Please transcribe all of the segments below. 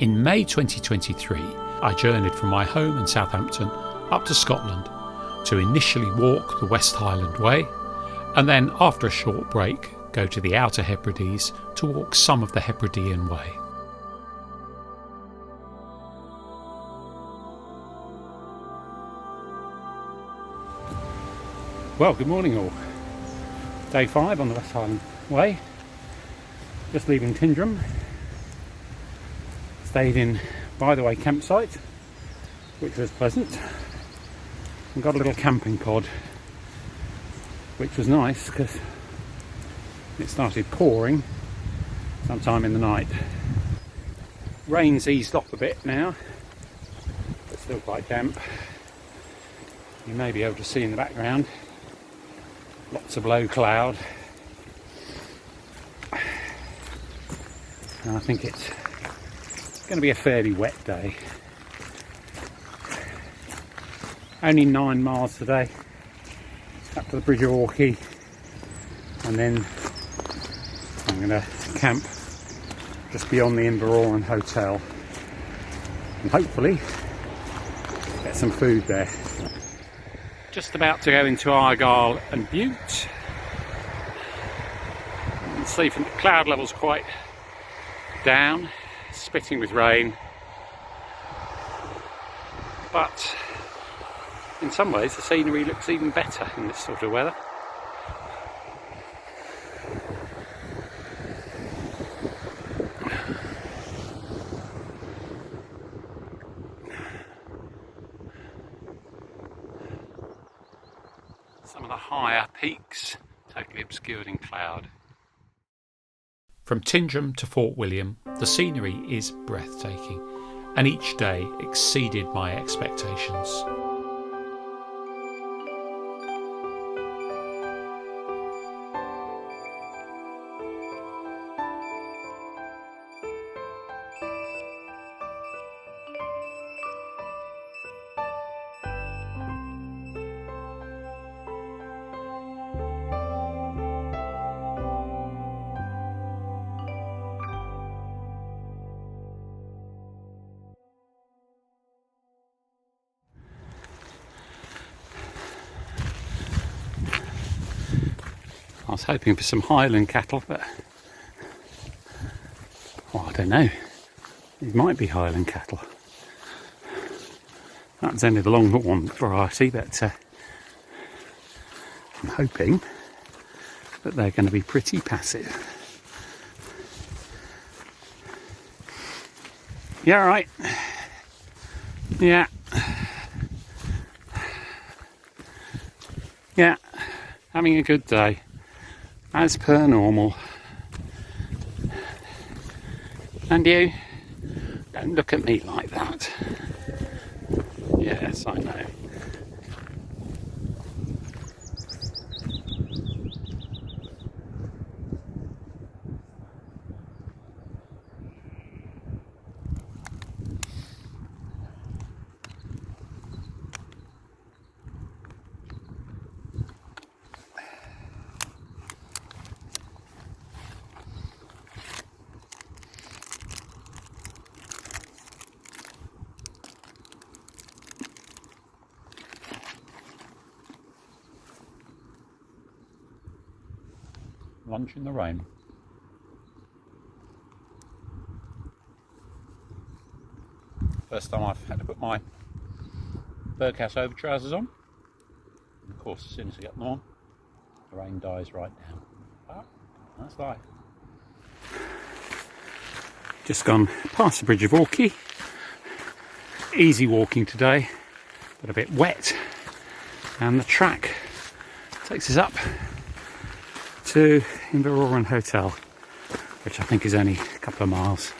In May 2023, I journeyed from my home in Southampton up to Scotland to initially walk the West Highland Way, and then after a short break go to the Outer Hebrides to walk some of the Hebridean Way. Well, good morning all. Day 5 on the West Highland Way. Just leaving Tyndrum. Stayed in by the way campsite, which was pleasant, and got a little camping pod, which was nice because it started pouring sometime in the night. Rain's eased off a bit now, but still quite damp. You may be able to see in the background lots of low cloud, and I think it's going to be a fairly wet day. Only 9 miles today, up to the Bridge of Orkney, and then I'm going to camp just beyond the Inveroran hotel and hopefully get some food there. Just about to go into Argyll and Bute. You can see from the cloud levels quite down, spitting with rain, but in some ways the scenery looks even better in this sort of weather. Some of the higher peaks totally obscured in cloud. From Tyndrum to Fort William, the scenery is breathtaking, and each day exceeded my expectations. I was hoping for some Highland cattle, but well, I don't know. It might be Highland cattle. That's only the longhorn variety, but I'm hoping that they're going to be pretty passive. Yeah, all right. Yeah. Yeah. Having a good day. As per normal. And you, don't look at me like that. Yes, I know. Lunch in the rain. First time I've had to put my birdhouse over trousers on. And of course, as soon as I get them on, the rain dies right down. But that's life. Just gone past the Bridge of Orkney. Easy walking today, but a bit wet. And the track takes us up to Inveroran Hotel, which I think is only a couple of miles.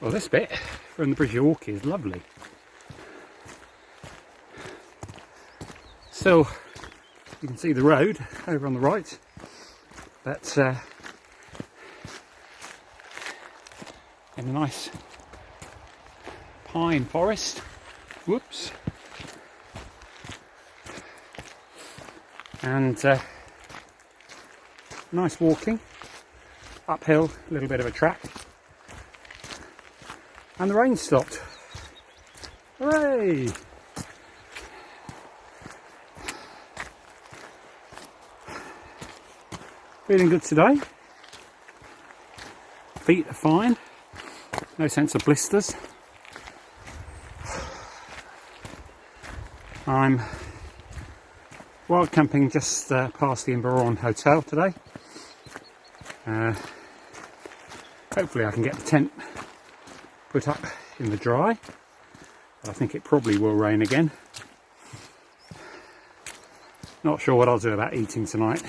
Well, this bit from the Bridge of Orkney is lovely. Still, you can see the road over on the right, but in a nice pine forest. Whoops. And nice walking, uphill, a little bit of a track. And the rain stopped. Hooray! Feeling good today. Feet are fine. No sense of blisters. I'm wild camping just past the Inveroran Hotel today. Hopefully I can get the tent put up in the dry. I think it probably will rain again. Not sure what I'll do about eating tonight.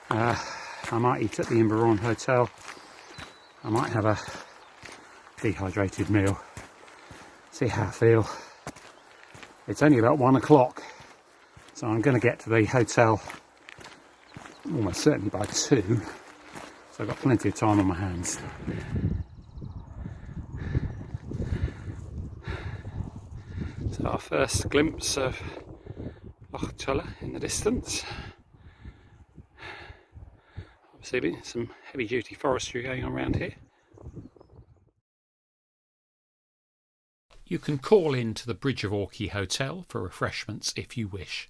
I might eat at the Inveroran Hotel. I might have a dehydrated meal. See how I feel. It's only about 1 o'clock, so I'm going to get to the hotel almost certainly by 2. So I've got plenty of time on my hands. So our first glimpse of Loch Tulla in the distance. Obviously some heavy duty forestry going on around here. You can call in to the Bridge of Orchy Hotel for refreshments if you wish.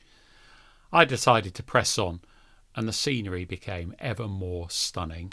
I decided to press on, and the scenery became ever more stunning.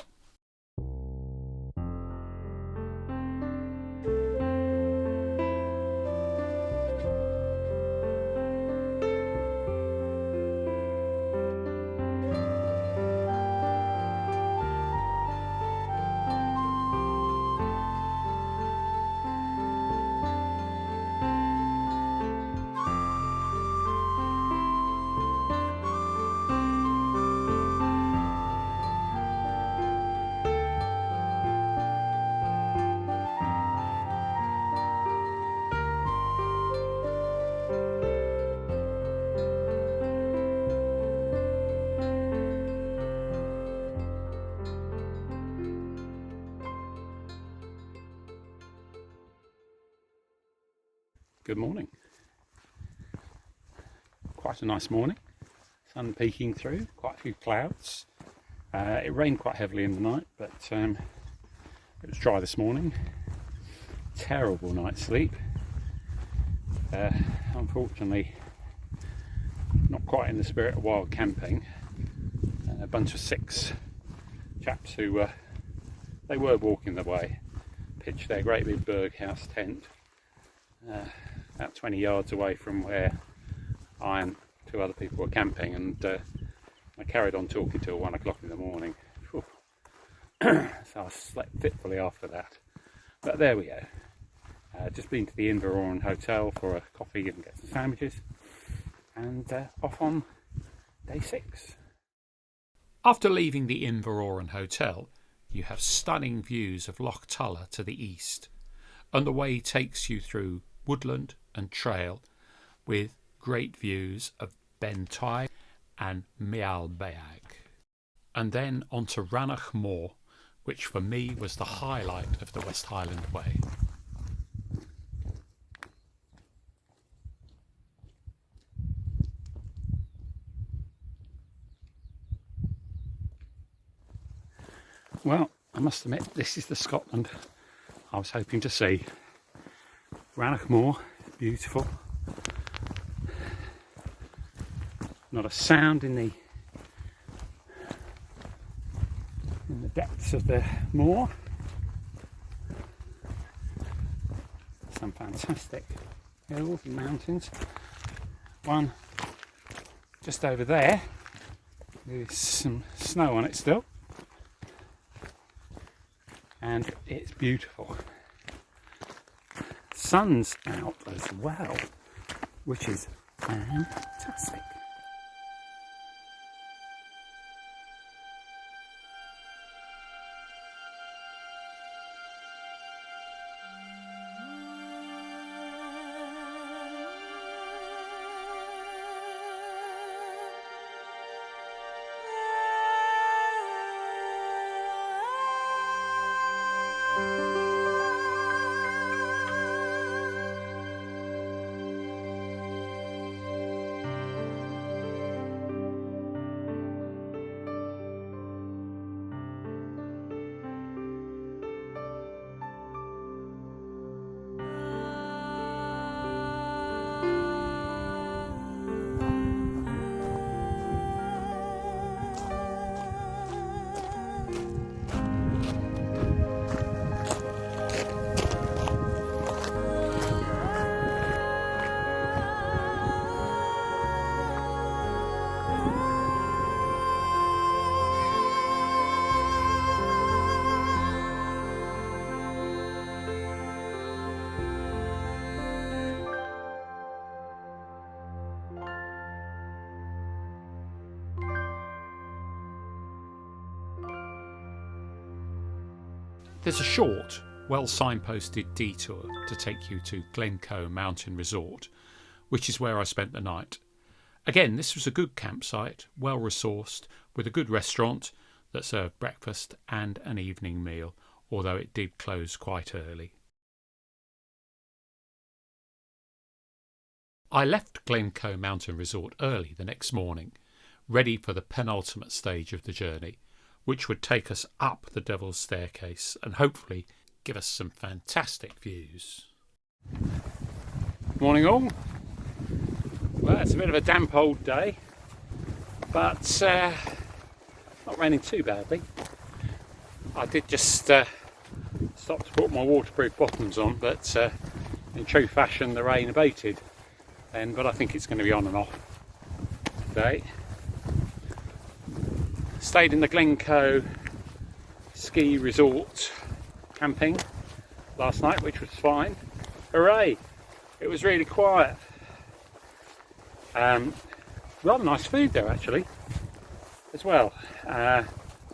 Good morning. Quite a nice morning. Sun peeking through, quite a few clouds. It rained quite heavily in the night, but it was dry this morning. Terrible night's sleep. Unfortunately, not quite in the spirit of wild camping. A bunch of 6 chaps who they were walking the way, pitched their great big berghouse tent about 20 yards away from where I and 2 other people were camping, and I carried on talking till 1 o'clock in the morning. So I slept fitfully after that. But there we go. Just been to the Inveroran Hotel for a coffee and get some sandwiches, and off on day 6. After leaving the Inveroran Hotel, you have stunning views of Loch Tulla to the east, and the way takes you through woodland and trail with great views of Ben Tai and Mealbeag, and then onto Rannoch Moor, which for me was the highlight of the West Highland Way. Well, I must admit, this is the Scotland I was hoping to see. Rannoch Moor, beautiful. Not a sound in the depths of the moor. Some fantastic hills and mountains. One just over there, there's some snow on it still, and it's beautiful. Sun's out as well, which is fantastic. There's a short, well signposted detour to take you to Glen Mountain Resort, which is where I spent the night. Again, this was a good campsite, well resourced, with a good restaurant that served breakfast and an evening meal, although it did close quite early. I left Glen Mountain Resort early the next morning, ready for the penultimate stage of the journey, which would take us up the Devil's Staircase and hopefully give us some fantastic views. Morning all. Well, it's a bit of a damp old day, but not raining too badly. I did just stop to put my waterproof bottoms on, but in true fashion the rain abated then, but I think it's going to be on and off today. Stayed in the Glen ski resort camping last night, which was fine. Hooray! It was really quiet. Rather nice food there actually as well,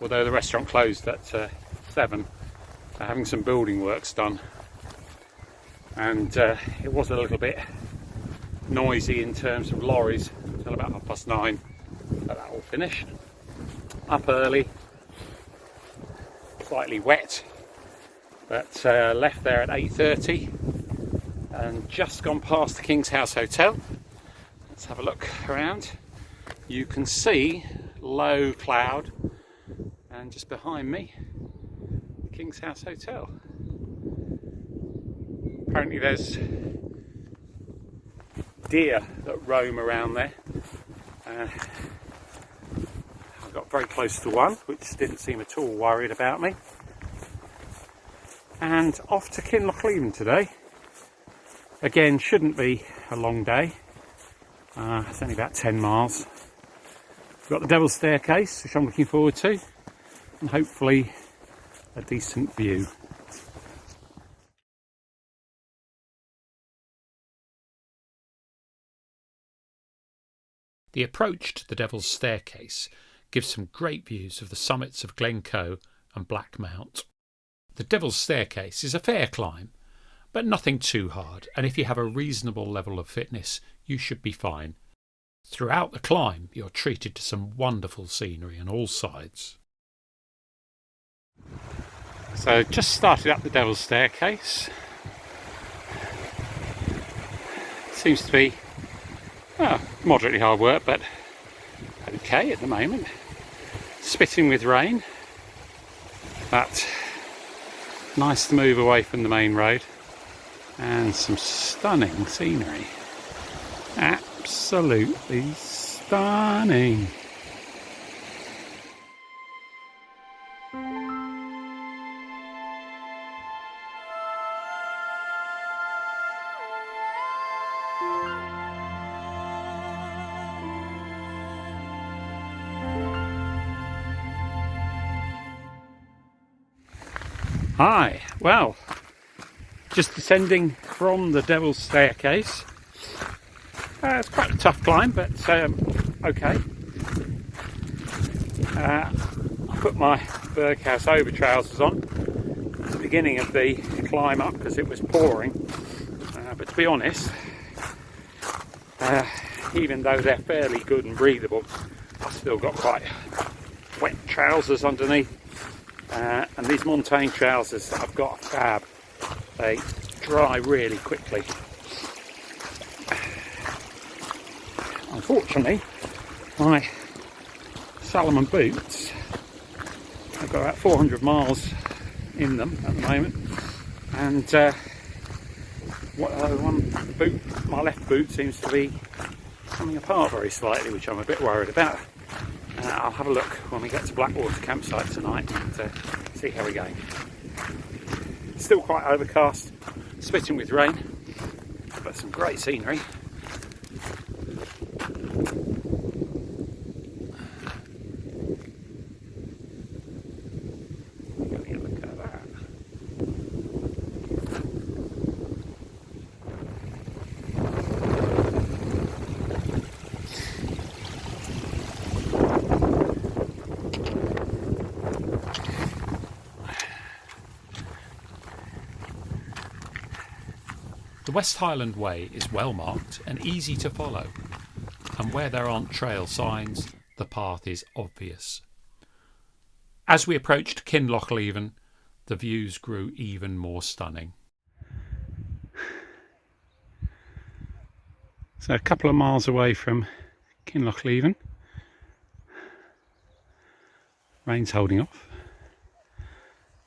although the restaurant closed at 7, having some building works done, and it was a little bit noisy in terms of lorries until about 9:30, but that all finished. Up early, slightly wet, but left there at 8:30 and just gone past the King's House Hotel. Let's have a look around. You can see low cloud, and just behind me the King's House Hotel. Apparently there's deer that roam around there. I got very close to one, which didn't seem at all worried about me. And off to Kinlochleven today. Again, shouldn't be a long day. It's only about 10 miles. We've got the Devil's Staircase, which I'm looking forward to, and hopefully a decent view. The approach to the Devil's Staircase gives some great views of the summits of Glen and Black Mount. The Devil's Staircase is a fair climb, but nothing too hard, and if you have a reasonable level of fitness, you should be fine. Throughout the climb, you're treated to some wonderful scenery on all sides. So just started up the Devil's Staircase. Seems to be moderately hard work, but okay at the moment. Spitting with rain, but nice to move away from the main road, and some stunning scenery. Absolutely stunning. Hi, well, just descending from the Devil's Staircase. It's quite a tough climb, but okay. I put my Berghaus over trousers on at the beginning of the climb up because it was pouring, but to be honest, even though they're fairly good and breathable, I've still got quite wet trousers underneath. And these montane trousers that I've got are fab. They dry really quickly. Unfortunately, my Salomon boots, I've got about 400 miles in them at the moment, and one boot, my left boot, seems to be coming apart very slightly, which I'm a bit worried about. I'll have a look when we get to Blackwater campsite tonight and see how we're going. Still quite overcast, spitting with rain, but some great scenery. Having a look at that. The West Highland Way is well marked and easy to follow, and where there aren't trail signs, the path is obvious. As we approached Kinlochleven, the views grew even more stunning. So a couple of miles away from Kinlochleven, rain's holding off.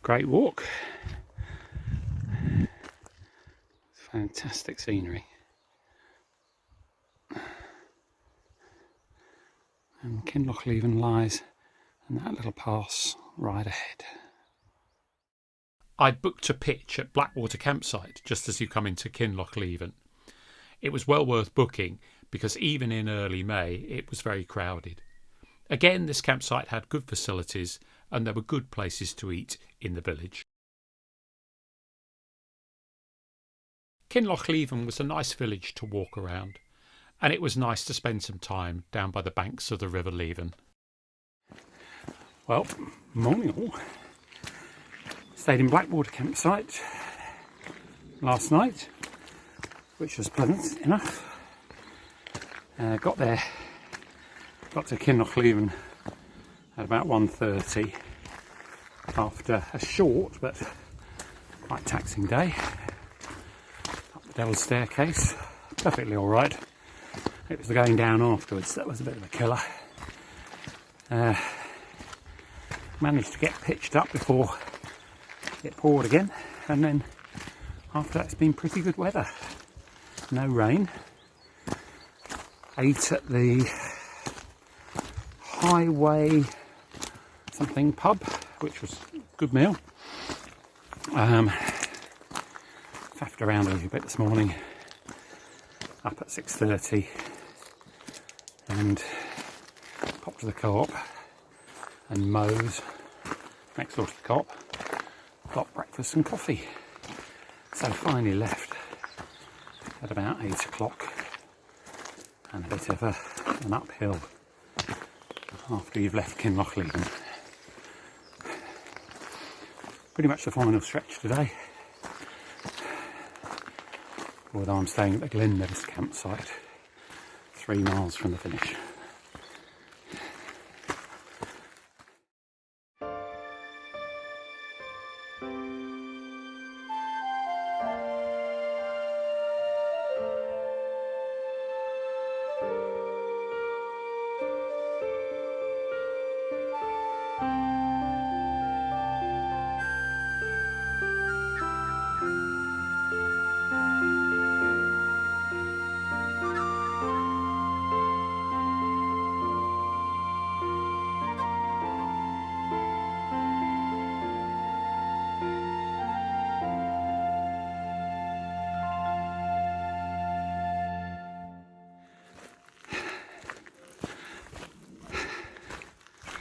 Great walk. Fantastic scenery. And Kinlochleven lies in that little pass right ahead. I'd booked a pitch at Blackwater campsite just as you come into Kinlochleven. It was well worth booking because even in early May it was very crowded. Again, this campsite had good facilities and there were good places to eat in the village. Kinlochleven was a nice village to walk around, and it was nice to spend some time down by the banks of the River Leven. Well, morning all. Stayed in Blackwater campsite last night, which was pleasant enough. Got to Kinlochleven at about 1:30 after a short but quite taxing day. Up the Devil's Staircase, perfectly alright. It was the going down afterwards that was a bit of a killer. Managed to get pitched up before it poured again, and then after that it's been pretty good weather. No rain. Ate at the Highway something pub, which was a good meal. Faffed around a little bit this morning, up at 6:30, and popped to the co-op and Moe's next door to the co-op, got breakfast and coffee. So finally left at about 8 o'clock, and a bit of an uphill after you've left Kinlochleven. Pretty much the final stretch today, although I'm staying at the Glen Nevis campsite, 3 miles from the finish.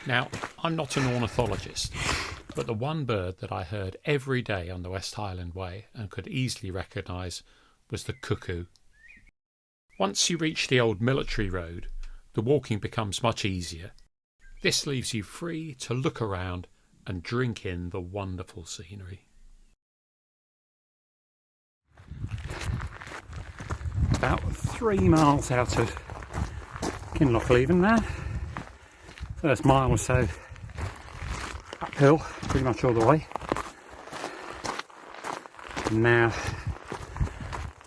Now, I'm not an ornithologist, but the one bird that I heard every day on the West Highland Way and could easily recognise was the cuckoo. Once you reach the old military road, the walking becomes much easier. This leaves you free to look around and drink in the wonderful scenery. About 3 miles out of Kinlochleven now. First mile or so uphill, pretty much all the way. And now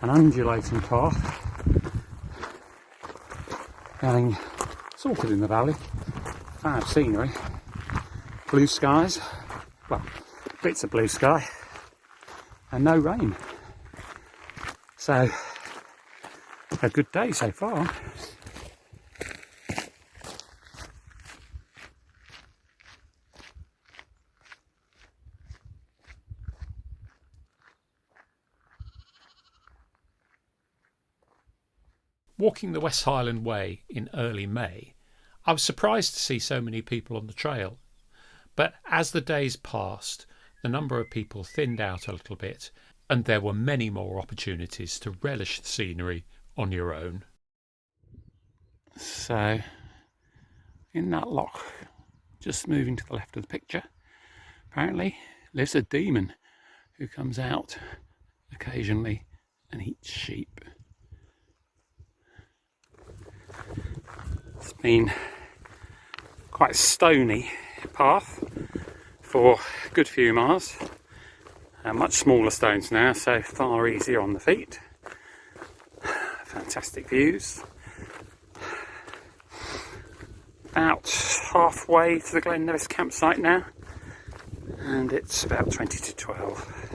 an undulating path going sort of in the valley. Fab scenery, blue skies, well, bits of blue sky, and no rain. So, a good day so far. Walking the West Highland Way in early May, I was surprised to see so many people on the trail. But as the days passed, the number of people thinned out a little bit, and there were many more opportunities to relish the scenery on your own. So, in that loch, just moving to the left of the picture, apparently lives a demon who comes out occasionally and eats sheep. It's been quite a stony path for a good few miles. Much smaller stones now, so far easier on the feet. Fantastic views. About halfway to the Glen Nevis campsite now, and it's about 20 to 12.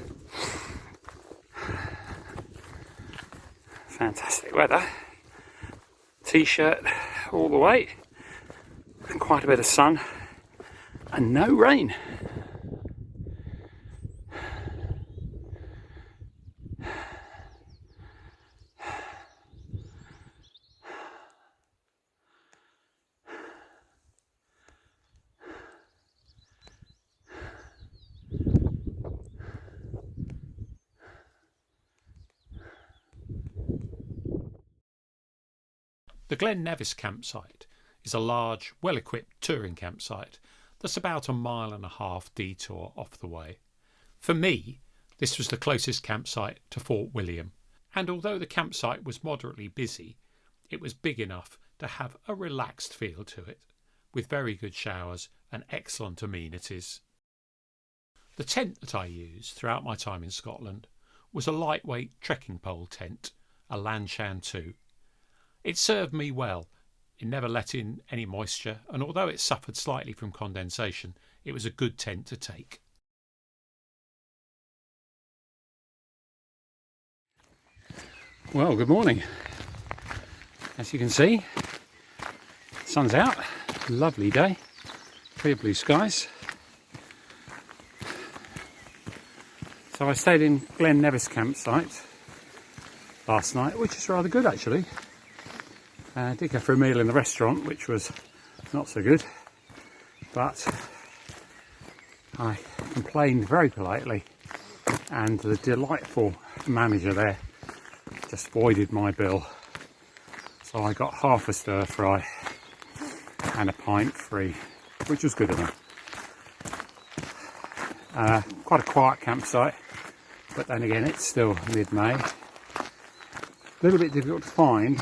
Fantastic weather. T-shirt all the way, and quite a bit of sun, and no rain. The Glen Nevis campsite is a large, well-equipped touring campsite that's about a 1.5 mile detour off the way. For me, this was the closest campsite to Fort William, and although the campsite was moderately busy, it was big enough to have a relaxed feel to it, with very good showers and excellent amenities. The tent that I used throughout my time in Scotland was a lightweight trekking pole tent, a Lanshan 2. It served me well. It never let in any moisture, and although it suffered slightly from condensation, it was a good tent to take. Well, good morning. As you can see, sun's out, lovely day, clear blue skies. So I stayed in Glen Nevis campsite last night, which is rather good actually. I did go for a meal in the restaurant, which was not so good, but I complained very politely, and the delightful manager there just voided my bill. So I got half a stir fry and a pint free, which was good enough. Quite a quiet campsite, but then again it's still mid-May. A little bit difficult to find.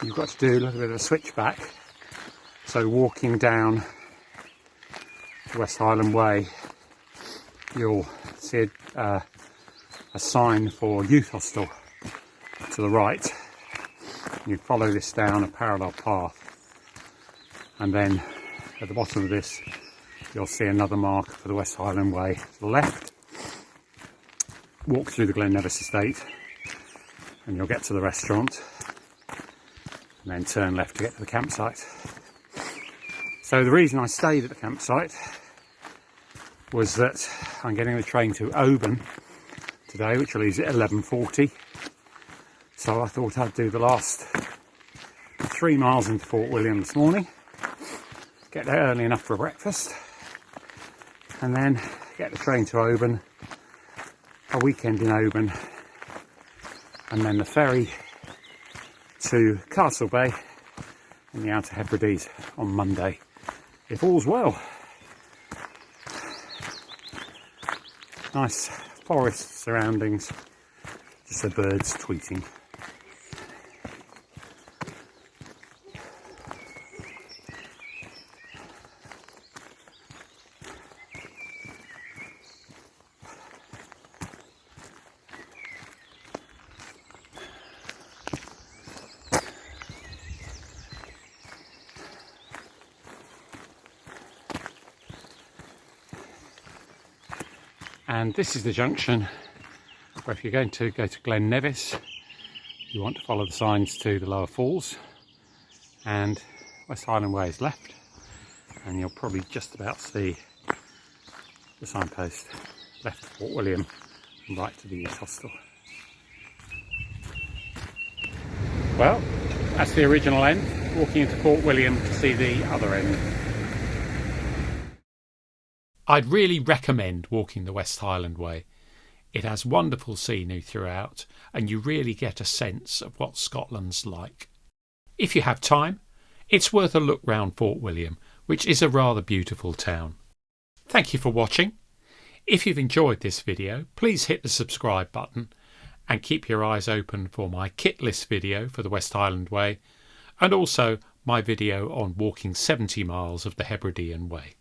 You've got to do a little bit of a switchback, so walking down the West Highland Way you'll see a sign for youth hostel to the right. You follow this down a parallel path, and then at the bottom of this you'll see another mark for the West Highland Way to the left. Walk through the Glen Nevis estate and you'll get to the restaurant, and then turn left to get to the campsite. So the reason I stayed at the campsite was that I'm getting the train to Oban today, which leaves at 11:40. So I thought I'd do the last 3 miles into Fort William this morning, get there early enough for breakfast, and then get the train to Oban, a weekend in Oban, and then the ferry to Castle Bay in the Outer Hebrides on Monday, if all's well. Nice forest surroundings, just the birds tweeting. And this is the junction where, if you're going to go to Glen Nevis, you want to follow the signs to the lower falls, and West Highland Way is left, and you'll probably just about see the signpost left to Fort William and right to the youth hostel. Well, that's the original end, walking into Fort William to see the other end. I'd really recommend walking the West Highland Way. It has wonderful scenery throughout, and you really get a sense of what Scotland's like. If you have time, it's worth a look round Fort William, which is a rather beautiful town. Thank you for watching. If you've enjoyed this video, please hit the subscribe button, And keep your eyes open for my kit list video for the West Highland Way, and also my video on walking 70 miles of the Hebridean Way.